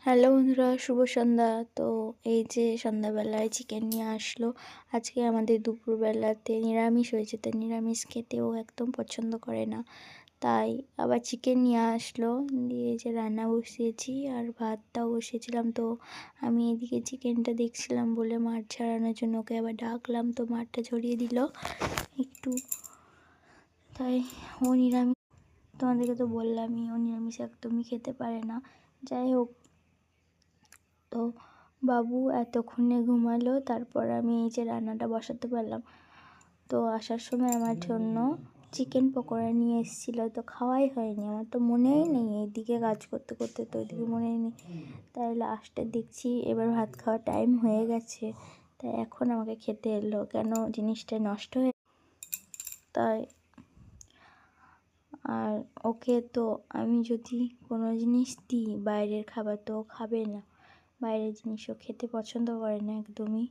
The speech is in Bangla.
হ্যালো বন্ধুরা, শুভ সন্ধ্যা। তো এই যে সন্ধ্যাবেলায় চিকেন নিয়ে আসলো। আজকে আমাদের দুপুরবেলাতে নিরামিষ হয়েছে, তো নিরামিষ খেতেও একদম পছন্দ করে না, তাই আবার চিকেন নিয়ে আসলো। দিয়ে যে রান্না বসিয়েছি আর ভাতটাও বসিয়েছিলাম। তো আমি এদিকে চিকেনটা দেখছিলাম বলে মাঠ ছাড়ানোর জন্য ওকে আবার ডাকলাম, তো মাঠটা ঝরিয়ে দিল একটু। তাই ও নিরামিষ, তোমাদেরকে তো বললামই ও নিরামিষ একদমই খেতে পারে না। যাই হোক, তো বাবু এতক্ষণে ঘুমালো, তারপর আমি এই যে রান্নাটা বসাতে পারলাম। তো আসার সময় আমার জন্য চিকেন পকোড়া নিয়ে এসেছিলো, তো খাওয়াই হয়নি, আমার তো মনেই নেই, এইদিকে কাজ করতে করতে তো ওইদিকে মনেই নেই। তাই লাস্টে দেখছি এবার ভাত খাওয়ার টাইম হয়ে গেছে, তাই এখন আমাকে খেতে এলো, কেন জিনিসটা নষ্ট হয়ে। তাই আর ওকে তো আমি যদি কোনো জিনিস দিই বাইরের খাবার, তো ও খাবে না, বাইরের জিনিসও খেতে পছন্দ করে না একদমই।